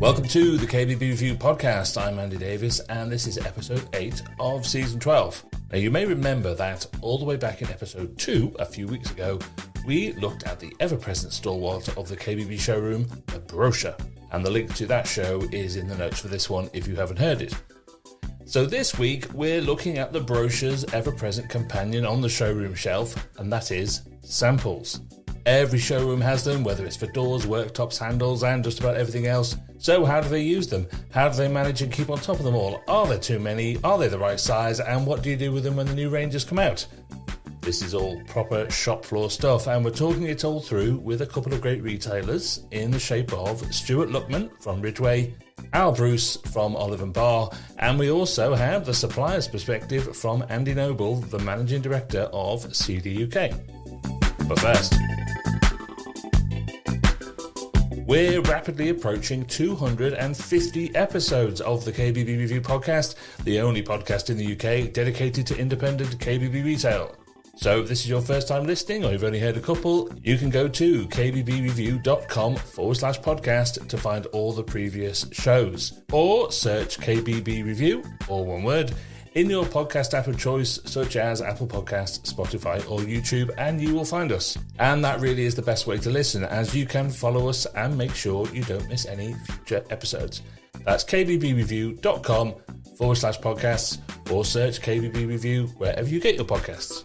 Welcome to the kbbreview podcast. I'm Andy Davies, and this is episode 8 of season 12. Now, you may remember that all the way back in episode 2, a few weeks ago, we looked at the ever-present stalwart of the KBB showroom, the brochure. And the link to that show is in the notes for this one if you haven't heard it. So this week, we're looking at the brochure's ever-present companion on the showroom shelf, and that is samples. Every showroom has them, whether it's for doors, worktops, handles, and just about everything else. So how do they use them? How do they manage and keep on top of them all? Are there too many? Are they the right size? And what do you do with them when the new ranges come out? This is all proper shop floor stuff, and we're talking it all through with a couple of great retailers in the shape of Stuart Luckman from RidgeWey, Al Bruce from Olive Barr, and we also have the supplier's perspective from Andy Noble, the managing director of CDUK. But first, we're rapidly approaching 250 episodes of the KBB Review podcast, the only podcast in the UK dedicated to independent KBB retail. So if this is your first time listening, or you've only heard a couple, you can go to kbbreview.com/podcast to find all the previous shows. Or search KBB Review, all one word, in your podcast app of choice, such as Apple Podcasts, Spotify, or YouTube, and you will find us. And that really is the best way to listen, as you can follow us and make sure you don't miss any future episodes. That's kbbreview.com/podcasts, or search KBB Review wherever you get your podcasts.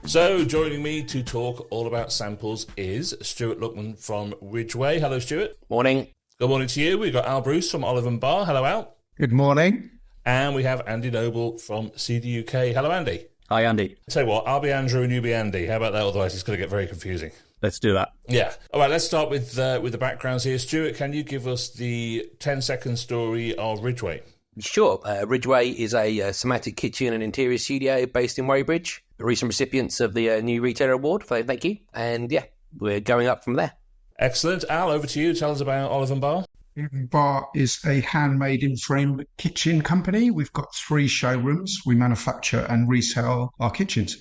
So, joining me to talk all about samples is Stuart Luckman from RidgeWey. Hello, Stuart. Morning. Good morning to you. We've got Al Bruce from Olive Barr. Hello, Al. Good morning. And we have Andy Noble from CDUK. Hello, Andy. Hi, Andy. Tell you what, I'll be Andrew and you be Andy. How about that? Otherwise, it's going to get very confusing. Let's do that. Yeah. All right, let's start with the backgrounds here. Stuart, can you give us the 10-second story of RidgeWey? Sure. RidgeWey is a somatic kitchen and interior studio based in Weybridge. Recent recipients of the new retailer award. Thank you. And yeah, we're going up from there. Excellent. Al, over to you. Tell us about Olive Barr. Olive Barr is a handmade in-frame kitchen company. We've got 3 showrooms. We manufacture and resell our kitchens.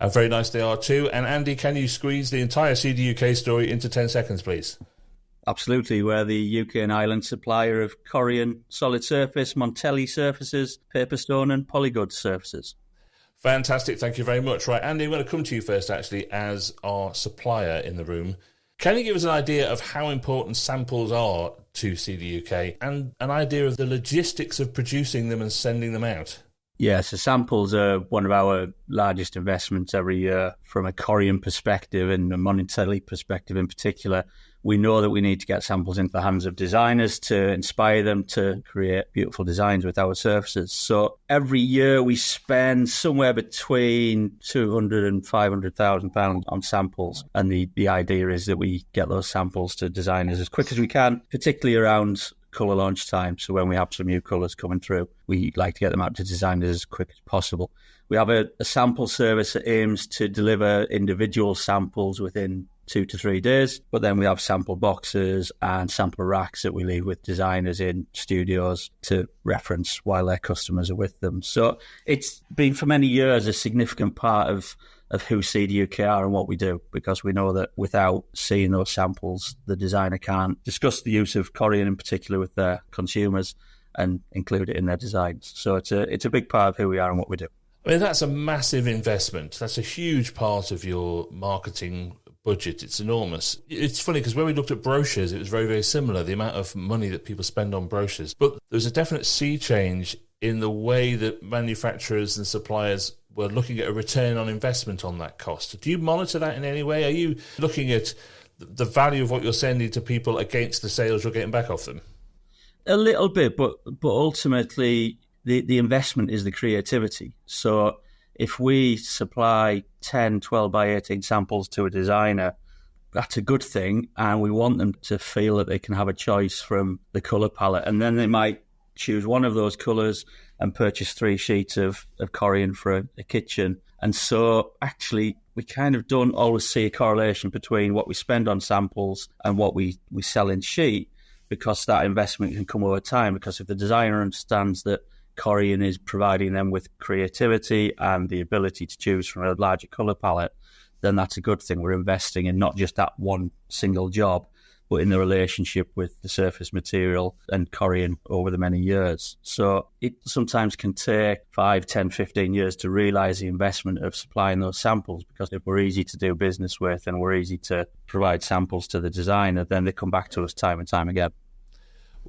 And very nice they are too. And Andy, can you squeeze the entire CDUK story into 10 seconds, please? Absolutely. We're the UK and Ireland supplier of Corian solid surface, Montelli surfaces, paper stone and polygoods surfaces. Fantastic. Thank you very much. Right, Andy, I'm going to come to you first, actually, as our supplier in the room. Can you give us an idea of how important samples are to CDUK and an idea of the logistics of producing them and sending them out? Yeah, so samples are one of our largest investments every year from a Corian perspective and a Montelli perspective in particular. We know that we need to get samples into the hands of designers to inspire them to create beautiful designs with our surfaces. So every year we spend somewhere between £200,000 and £500,000 on samples. And the idea is that we get those samples to designers as quick as we can, particularly around colour launch time. So when we have some new colours coming through, we like to get them out to designers as quick as possible. We have a sample service that aims to deliver individual samples within 2 to 3 days, but then we have sample boxes and sample racks that we leave with designers in studios to reference while their customers are with them. So it's been for many years a significant part of who CDUK are and what we do, because we know that without seeing those samples, the designer can't discuss the use of Corian in particular with their consumers and include it in their designs. So it's a big part of who we are and what we do. I mean, that's a massive investment. That's a huge part of your marketing budget. It's enormous. It's funny because when we looked at brochures, it was very, very similar, the amount of money that people spend on brochures. But there's a definite sea change in the way that manufacturers and suppliers were looking at a return on investment on that cost. Do you monitor that in any way? Are you looking at the value of what you're sending to people against the sales you're getting back off them? A little bit, but ultimately the investment is the creativity. So if we supply 10, 12 by 18 samples to a designer, that's a good thing, and we want them to feel that they can have a choice from the colour palette, and then they might choose one of those colours and purchase 3 sheets of Corian for a kitchen. And so actually we kind of don't always see a correlation between what we spend on samples and what we sell in sheet, because that investment can come over time. Because if the designer understands that Corian is providing them with creativity and the ability to choose from a larger colour palette, then that's a good thing. We're investing in not just that one single job, but in the relationship with the surface material and Corian over the many years. So it sometimes can take 5, 10, 15 years to realise the investment of supplying those samples, because if we're easy to do business with and we're easy to provide samples to the designer, then they come back to us time and time again.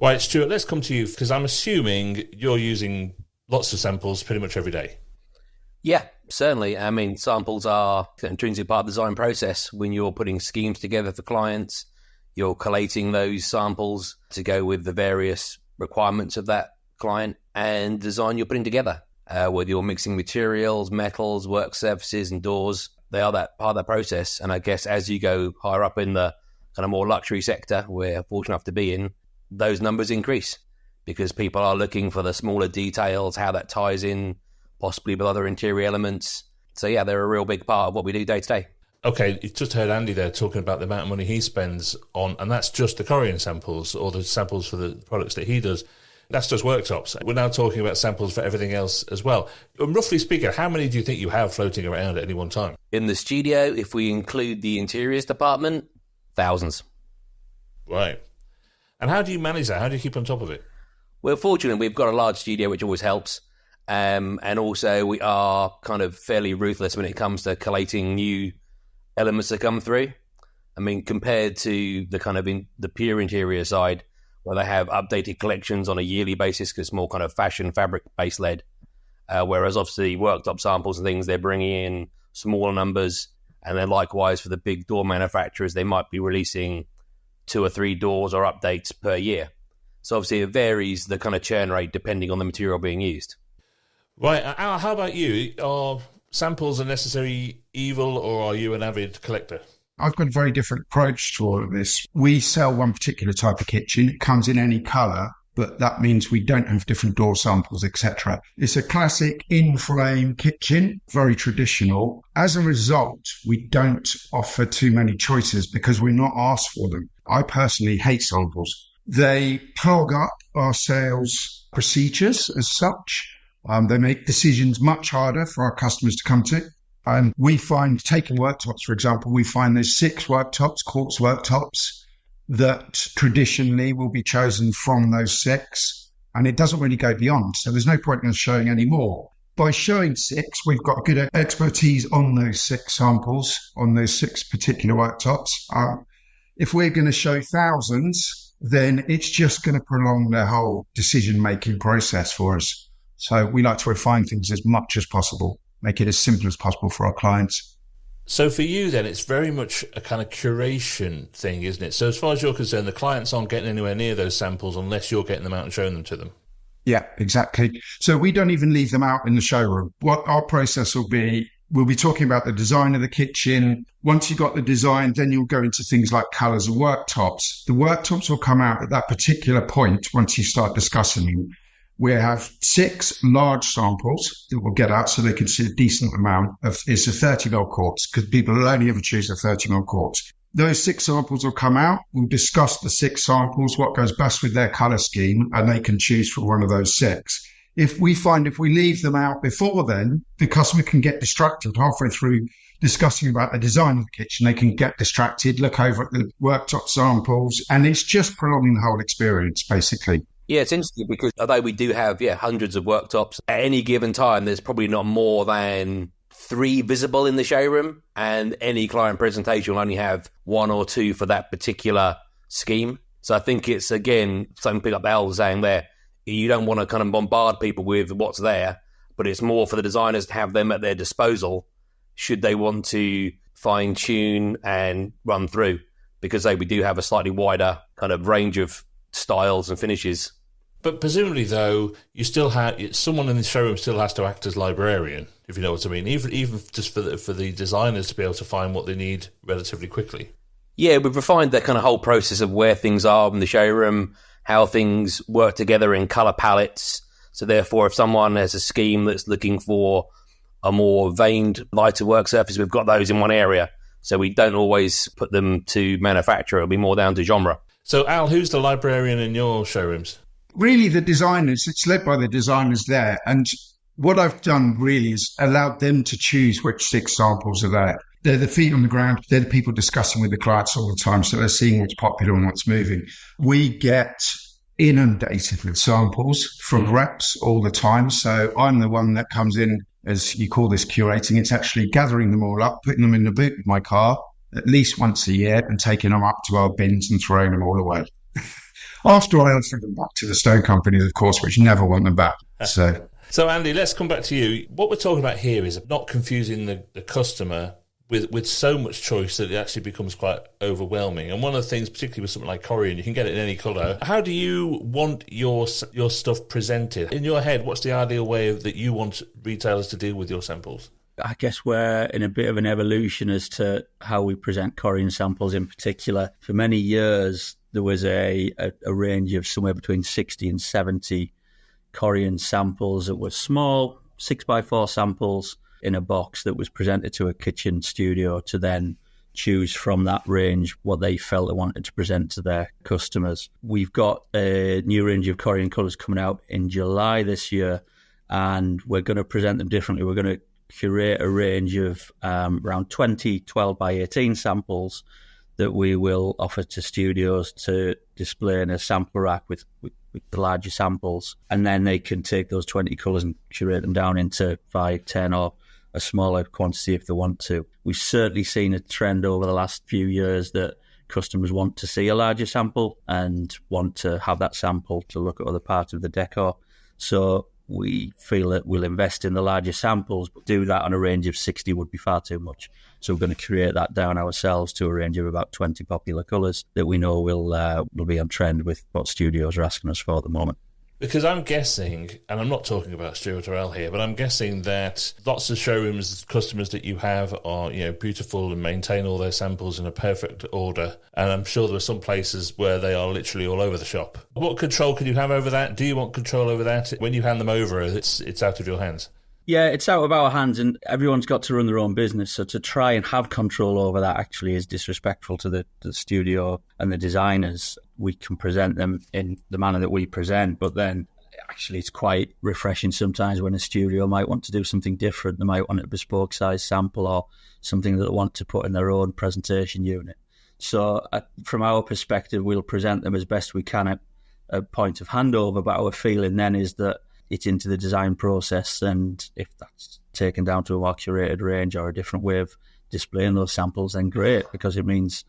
Right, Stuart, let's come to you, because I'm assuming you're using lots of samples pretty much every day. Yeah, certainly. I mean, samples are an intrinsic part of the design process. When you're putting schemes together for clients, you're collating those samples to go with the various requirements of that client and design you're putting together. Whether you're mixing materials, metals, work surfaces and doors, they are that part of that process. And I guess as you go higher up in the kind of more luxury sector we're fortunate enough to be in, those numbers increase because people are looking for the smaller details, how that ties in possibly with other interior elements. So yeah, they're a real big part of what we do day to day. Okay, you just heard Andy there talking about the amount of money he spends on, and that's just the Corian samples or the samples for the products that he does. That's just worktops. We're now talking about samples for everything else as well. Roughly speaking, how many do you think you have floating around at any one time? In the studio, if we include the interiors department, thousands. Right. And how do you manage that? How do you keep on top of it? We're fortunate. We've got a large studio, which always helps. And also we are kind of fairly ruthless when it comes to collating new elements that come through. I mean, compared to the kind of the pure interior side, where they have updated collections on a yearly basis because it's more kind of fashion fabric base led. Whereas obviously worktop samples and things, they're bringing in smaller numbers. And then likewise for the big door manufacturers, they might be releasing 2 or 3 doors or updates per year. So obviously it varies the kind of churn rate depending on the material being used. Right. Al, how about you? Are samples a necessary evil, or are you an avid collector? I've got a very different approach to all of this. We sell one particular type of kitchen. It comes in any colour, but that means we don't have different door samples, etc. It's a classic in-frame kitchen, very traditional. As a result, we don't offer too many choices because we're not asked for them. I personally hate samples. They clog up our sales procedures as such. They make decisions much harder for our customers to come to. And we find, taking worktops, for example, we find there's 6 worktops, quartz worktops, that traditionally will be chosen from those 6. And it doesn't really go beyond. So there's no point in us showing any more. By showing 6, we've got good expertise on those 6 samples, on those 6 particular worktops. If we're going to show thousands, then it's just going to prolong the whole decision-making process for us. So we like to refine things as much as possible, make it as simple as possible for our clients. So for you then, it's very much a kind of curation thing, isn't it? So as far as you're concerned, the clients aren't getting anywhere near those samples unless you're getting them out and showing them to them. Yeah, exactly. So we don't even leave them out in the showroom. What our process will be, we'll be talking about the design of the kitchen. Once you've got the design, then you'll go into things like colours and worktops. The worktops will come out at that particular point once you start discussing them. We have 6 large samples that we'll get out so they can see a decent amount of, it's a 30mm quartz because people will only ever choose a 30mm quartz. Those 6 samples will come out. We'll discuss the 6 samples, what goes best with their colour scheme, and they can choose from one of those 6. If we leave them out before then, the customer can get distracted halfway through discussing about the design of the kitchen. They can get distracted, look over at the worktop samples, and it's just prolonging the whole experience, basically. Yeah, it's interesting because although we do have hundreds of worktops, at any given time, there's probably not more than 3 visible in the showroom, and any client presentation will only have 1 or 2 for that particular scheme. So I think it's, again, something like Al was saying there, you don't want to kind of bombard people with what's there, but it's more for the designers to have them at their disposal should they want to fine-tune and run through, because we do have a slightly wider kind of range of styles and finishes. But presumably, though, you still have someone in the showroom still has to act as librarian, if you know what I mean. Even just for the designers to be able to find what they need relatively quickly. Yeah, we've refined that kind of whole process of where things are in the showroom, how things work together in colour palettes. So therefore, if someone has a scheme that's looking for a more veined, lighter work surface, we've got those in one area. So we don't always put them to manufacturer. It'll be more down to genre. So, Al, who's the librarian in your showrooms? Really, the designers. It's led by the designers there. And what I've done really is allowed them to choose which 6 samples are there. They're the feet on the ground. They're the people discussing with the clients all the time. So they're seeing what's popular and what's moving. We get inundated with samples from reps all the time. So I'm the one that comes in, as you call this, curating. It's actually gathering them all up, putting them in the boot of my car at least once a year and taking them up to our bins and throwing them all away. After I offer them back to the stone companies, of course, which never want them back. So Andy, let's come back to you. What we're talking about here is not confusing the customer with so much choice that it actually becomes quite overwhelming. And one of the things, particularly with something like Corian, you can get it in any colour. How do you want your stuff presented? In your head, what's the ideal way that you want retailers to deal with your samples? I guess we're in a bit of an evolution as to how we present Corian samples in particular. For many years, there was a range of somewhere between 60 and 70 Corian samples that were small, 6x4 samples in a box that was presented to a kitchen studio to then choose from that range what they felt they wanted to present to their customers. We've got a new range of Corian colours coming out in July this year, and we're going to present them differently. We're going to curate a range of around 20 12x18 samples that we will offer to studios to display in a sample rack with the larger samples, and then they can take those 20 colours and curate them down into 5, 10 or a smaller quantity if they want to. We've certainly seen a trend over the last few years that customers want to see a larger sample and want to have that sample to look at other parts of the decor. So we feel that we'll invest in the larger samples, but do that on a range of 60 would be far too much. So we're going to create that down ourselves to a range of about 20 popular colours that we know will be on trend with what studios are asking us for at the moment. Because I'm guessing, and I'm not talking about Stuart or Al here, but I'm guessing that lots of showrooms, customers that you have are, beautiful and maintain all their samples in a perfect order. And I'm sure there are some places where they are literally all over the shop. What control can you have over that? Do you want control over that? When you hand them over, it's out of your hands. Yeah, it's out of our hands, and everyone's got to run their own business. So to try and have control over that actually is disrespectful to the studio and the designers. We can present them in the manner that we present, but then actually it's quite refreshing sometimes when a studio might want to do something different. They might want a bespoke size sample or something that they want to put in their own presentation unit. So from our perspective, we'll present them as best we can at a point of handover, but our feeling then is that it's into the design process, and if that's taken down to a more curated range or a different way of displaying those samples, then great, because it means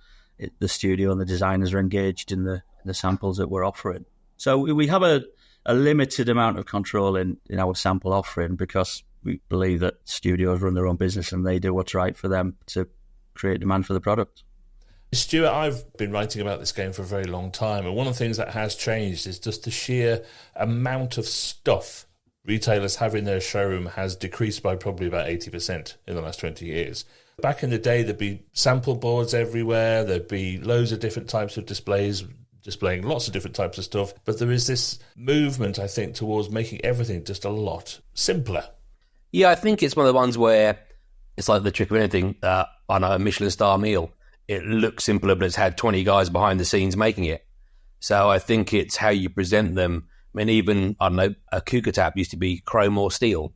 the studio and the designers are engaged in the samples that we're offering. So we have a limited amount of control in our sample offering because we believe that studios run their own business and they do what's right for them to create demand for the product. Stuart, I've been writing about this game for a very long time, and one of the things that has changed is just the sheer amount of stuff retailers have in their showroom has decreased by probably about 80% in the last 20 years. Back in the day, there'd be sample boards everywhere, there'd be loads of different types of displays, displaying lots of different types of stuff, but there is this movement, I think, towards making everything just a lot simpler. Yeah, I think it's one of the ones where it's like the trick of anything on a Michelin star meal. It looks simpler, but it's had 20 guys behind the scenes making it. So I think it's how you present them. I mean, even, I don't know, a Kuka tap used to be chrome or steel.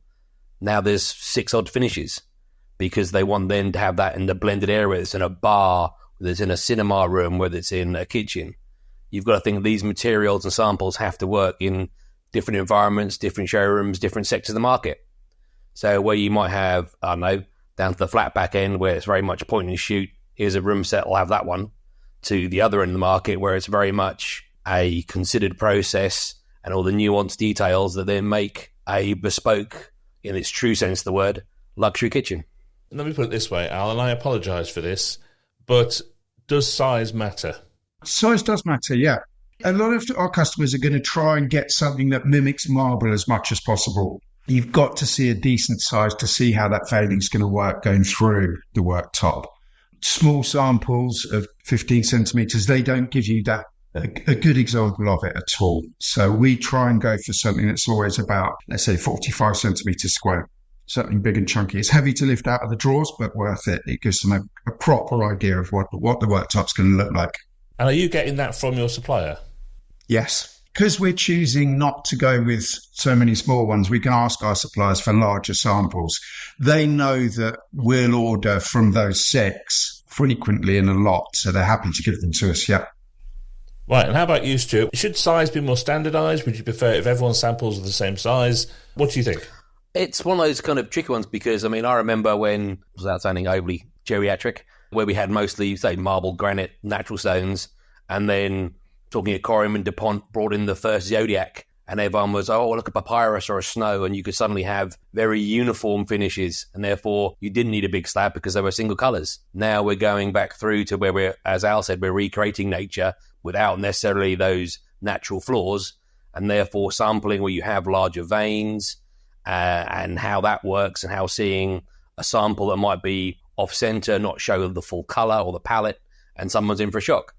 Now there's 6 odd finishes because they want then to have that in the blended area, whether it's in a bar, whether it's in a cinema room, whether it's in a kitchen. You've got to think these materials and samples have to work in different environments, different showrooms, different sectors of the market. So where you might have, I don't know, down to the flat back end where it's very much point and shoot, here's a room set, I'll have that one, to the other end of the market where it's very much a considered process and all the nuanced details that then make a bespoke, in its true sense of the word, luxury kitchen. Let me put it this way, Al, and I apologise for this, but does size matter? Size does matter, yeah. A lot of our customers are going to try and get something that mimics marble as much as possible. You've got to see a decent size to see how that fading is going to work going through the worktop. Small samples of 15 centimetres, they don't give you that a good example of it at all. So we try and go for something that's always about, let's say, 45 centimetres square, something big and chunky. It's heavy to lift out of the drawers, but worth it. It gives them a proper idea of what the worktop's going to look like. And are you getting that from your supplier? Yes. Because we're choosing not to go with so many small ones, we can ask our suppliers for larger samples. They know that we'll order from those 6 frequently and a lot, so they're happy to give them to us, yeah. Right, and how about you, Stuart? Should size be more standardised? Would you prefer if everyone's samples are the same size? What do you think? It's one of those kind of tricky ones because, I mean, I remember when, without sounding overly geriatric, where we had mostly, say, marble, granite, natural stones, and then talking at Corium and DuPont brought in the first Zodiac, and everyone was, oh, look at papyrus or a snow, and you could suddenly have very uniform finishes, and therefore you didn't need a big slab because they were single colours. Now we're going back through to where we're, as Al said, we're recreating nature without necessarily those natural flaws, and therefore sampling where you have larger veins, and how that works, and how seeing a sample that might be off-centre, not show the full colour or the palette, and someone's in for a shock.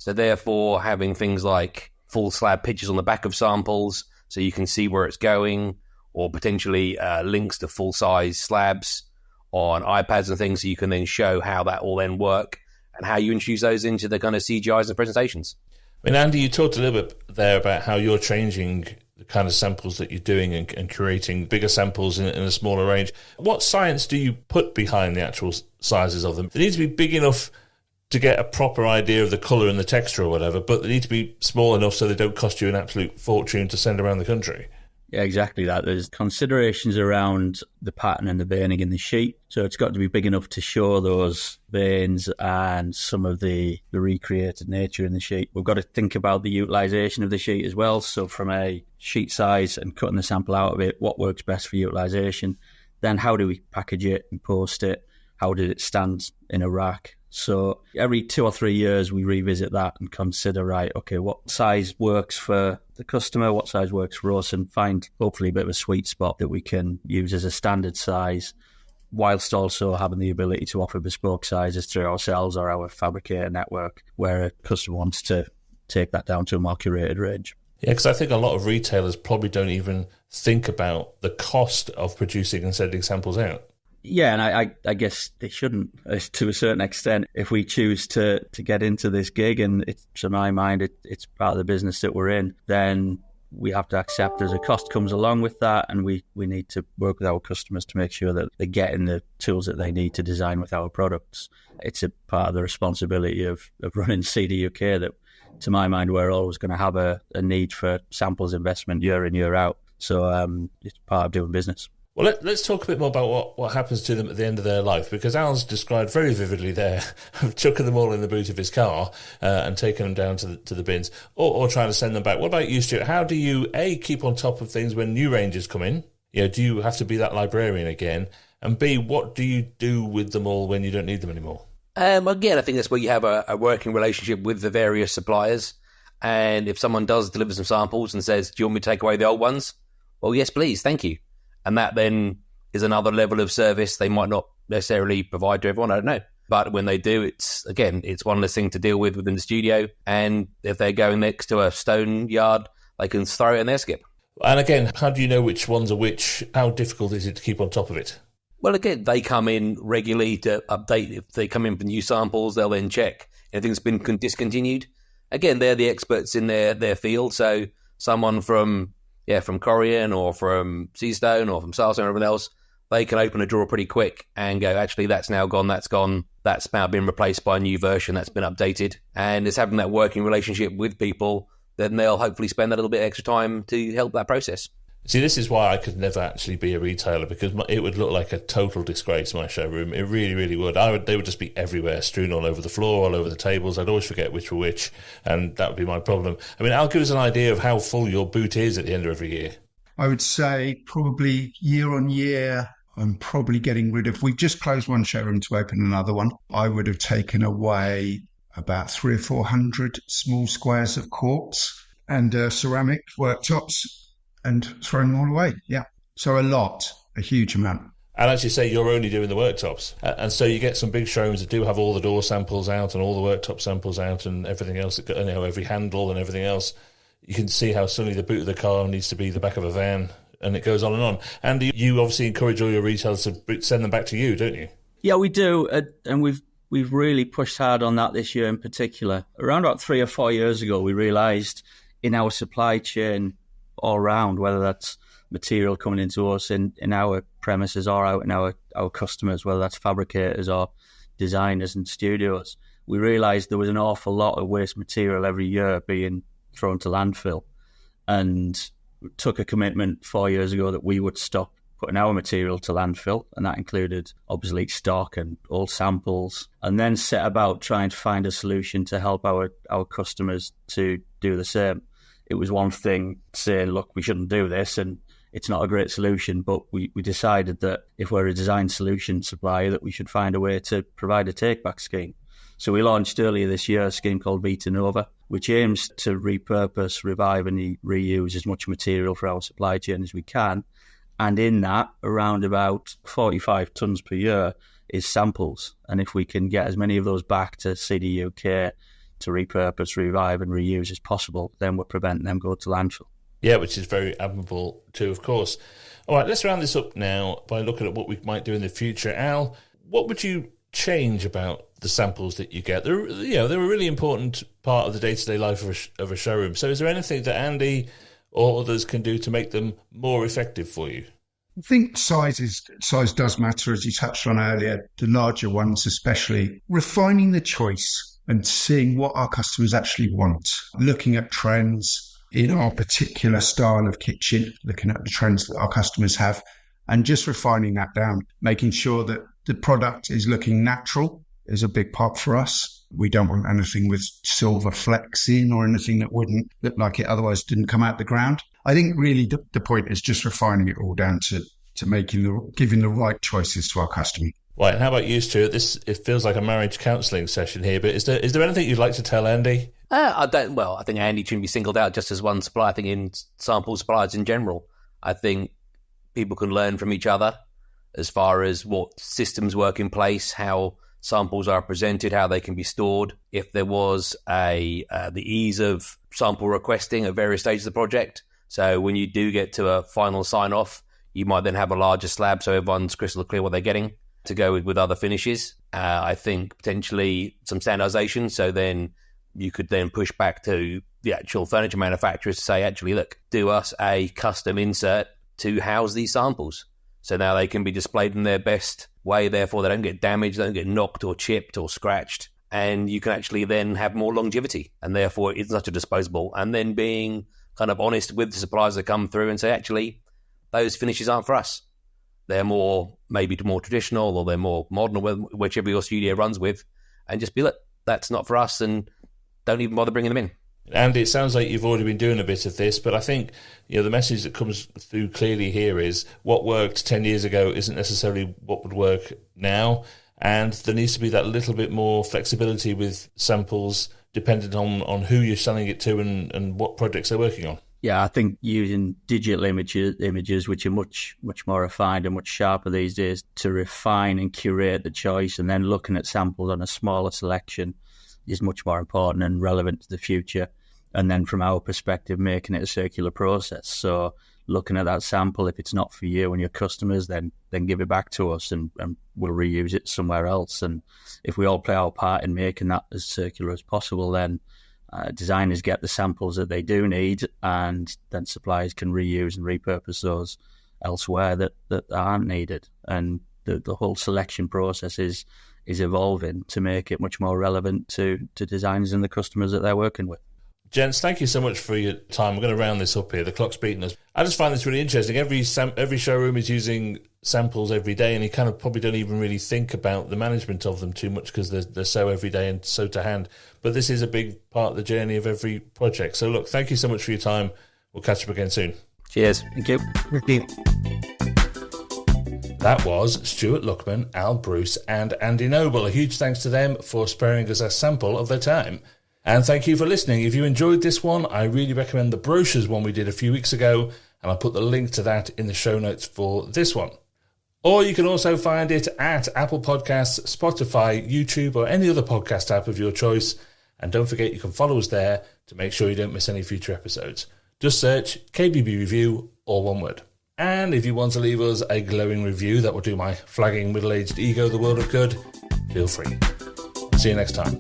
So therefore, having things like full slab pictures on the back of samples so you can see where it's going, or potentially links to full-size slabs on iPads and things so you can then show how that will then work and how you introduce those into the kind of CGIs and presentations. I mean, Andy, you talked a little bit there about how you're changing the kind of samples that you're doing and creating bigger samples in a smaller range. What science do you put behind the actual sizes of them? They need to be big enough to get a proper idea of the colour and the texture or whatever, but they need to be small enough so they don't cost you an absolute fortune to send around the country. Yeah, exactly that. There's considerations around the pattern and the veining in the sheet. So it's got to be big enough to show those veins and some of the recreated nature in the sheet. We've got to think about the utilisation of the sheet as well. So from a sheet size and cutting the sample out of it, what works best for utilisation? Then how do we package it and post it? How did it stand in a rack? So every 2 or 3 years, we revisit that and consider, right, okay, what size works for the customer, what size works for us, and find hopefully a bit of a sweet spot that we can use as a standard size, whilst also having the ability to offer bespoke sizes through ourselves or our fabricator network, where a customer wants to take that down to a more curated range. Yeah, because I think a lot of retailers probably don't even think about the cost of producing and sending samples out. Yeah, and I guess they shouldn't, to a certain extent. If we choose to get into this gig, and to my mind, it's part of the business that we're in, then we have to accept there's a cost comes along with that, and we need to work with our customers to make sure that they're getting the tools that they need to design with our products. It's a part of the responsibility of running CDUK that, to my mind, we're always going to have a need for samples investment year in, year out. So it's part of doing business. Well, let's talk a bit more about what happens to them at the end of their life, because Al's described very vividly there of chucking them all in the boot of his car and taking them down to the bins, or trying to send them back. What about you, Stuart? How do you, A, keep on top of things when new ranges come in? You know, do you have to be that librarian again? And B, what do you do with them all when you don't need them anymore? Again, I think that's where you have a working relationship with the various suppliers. And if someone does deliver some samples and says, do you want me to take away the old ones? Well, yes, please. Thank you. And that then is another level of service they might not necessarily provide to everyone. I don't know. But when they do, it's one less thing to deal with within the studio. And if they're going next to a stone yard, they can throw it in their skip. And again, how do you know which ones are which? How difficult is it to keep on top of it? Well, again, they come in regularly to update. If they come in for new samples, they'll then check. Anything's been discontinued. Again, they're the experts in their field. So someone from Corian or from Seastone or from Salstone or everyone else, they can open a drawer pretty quick and go, actually, that's now gone, that's now been replaced by a new version, that's been updated. And it's having that working relationship with people, then they'll hopefully spend a little bit extra time to help that process. See, this is why I could never actually be a retailer, because it would look like a total disgrace, my showroom. It really, really would. They would just be everywhere, strewn all over the floor, all over the tables. I'd always forget which were which, and that would be my problem. I mean, I'll give us an idea of how full your boot is at the end of every year. I would say probably year on year, I'm probably getting rid of... We've just closed one showroom to open another one. I would have taken away about 300 or 400 small squares of quartz and ceramic worktops, and throwing them all away. Yeah. So a huge amount. And as you say, you're only doing the worktops. And so you get some big showrooms that do have all the door samples out and all the worktop samples out and everything else, every handle and everything else. You can see how suddenly the boot of the car needs to be the back of a van, and it goes on and on. And you obviously encourage all your retailers to send them back to you, don't you? Yeah, we do. And we've really pushed hard on that this year in particular. Around about 3 or 4 years ago, we realised in our supply chain all around, whether that's material coming into us in our premises or out in our customers, whether that's fabricators or designers and studios, we realised there was an awful lot of waste material every year being thrown to landfill. And we took a commitment 4 years ago that we would stop putting our material to landfill, and that included obsolete stock and old samples, and then set about trying to find a solution to help our customers to do the same. It was one thing saying, look, we shouldn't do this, and it's not a great solution, but we decided that if we're a design solution supplier, that we should find a way to provide a take-back scheme. So we launched earlier this year a scheme called Vita Nova, which aims to repurpose, revive and reuse as much material for our supply chain as we can. And in that, around about 45 tonnes per year is samples. And if we can get as many of those back to CDUK to repurpose, revive and reuse as possible, then we're preventing them going to landfill. Yeah, which is very admirable too, of course. All right, let's round this up now by looking at what we might do in the future. Al, what would you change about the samples that you get? They're a really important part of the day-to-day life of a showroom. So is there anything that Andy or others can do to make them more effective for you? I think size does matter, as you touched on earlier, the larger ones especially. Refining the choice and seeing what our customers actually want, looking at trends in our particular style of kitchen, looking at the trends that our customers have, and just refining that down, making sure that the product is looking natural is a big part for us. We don't want anything with silver flecks in or anything that wouldn't look like it otherwise didn't come out the ground. I think really the point is just refining it all down to giving the right choices to our customer. Right, and how about you, Stuart? It feels like a marriage counselling session here, but is there anything you'd like to tell Andy? I think Andy shouldn't be singled out just as one supplier. I think in sample suppliers in general, I think people can learn from each other as far as what systems work in place, how samples are presented, how they can be stored. If there was the ease of sample requesting at various stages of the project, so when you do get to a final sign-off, you might then have a larger slab so everyone's crystal clear what they're getting to go with other finishes. I think potentially some standardization, so then you could then push back to the actual furniture manufacturers to say, actually, look, do us a custom insert to house these samples. So now they can be displayed in their best way, therefore they don't get damaged, they don't get knocked or chipped or scratched, and you can actually then have more longevity, and therefore it's not a disposable. And then being kind of honest with the suppliers that come through and say, actually, those finishes aren't for us. They're maybe more traditional, or they're more modern, or whichever your studio runs with, and just be like, that's not for us, and don't even bother bringing them in. Andy, it sounds like you've already been doing a bit of this, but I think the message that comes through clearly here is what worked 10 years ago isn't necessarily what would work now, and there needs to be that little bit more flexibility with samples dependent on who you're selling it to and what projects they're working on. Yeah, I think using digital images, which are much more refined and much sharper these days, to refine and curate the choice, and then looking at samples on a smaller selection is much more important and relevant to the future. And then from our perspective, making it a circular process. So looking at that sample, if it's not for you and your customers, then give it back to us and we'll reuse it somewhere else. And if we all play our part in making that as circular as possible, then designers get the samples that they do need, and then suppliers can reuse and repurpose those elsewhere that aren't needed. And the whole selection process is evolving to make it much more relevant to designers and the customers that they're working with. Gents, thank you so much for your time. We're going to round this up here. The clock's beating us. I just find this really interesting. Every showroom is using samples every day, and you kind of probably don't even really think about the management of them too much because they're so everyday and so to hand. But this is a big part of the journey of every project. So look, thank you so much for your time. We'll catch up again soon. Cheers. Thank you. That was Stuart Luckman, Al Bruce and Andy Noble. A huge thanks to them for sparing us a sample of their time. And thank you for listening. If you enjoyed this one, I really recommend the brochures one we did a few weeks ago, and I'll put the link to that in the show notes for this one. Or you can also find it at Apple Podcasts, Spotify, YouTube, or any other podcast app of your choice. And don't forget you can follow us there to make sure you don't miss any future episodes. Just search KBB Review, all one word. And if you want to leave us a glowing review that will do my flagging middle-aged ego the world of good, feel free. See you next time.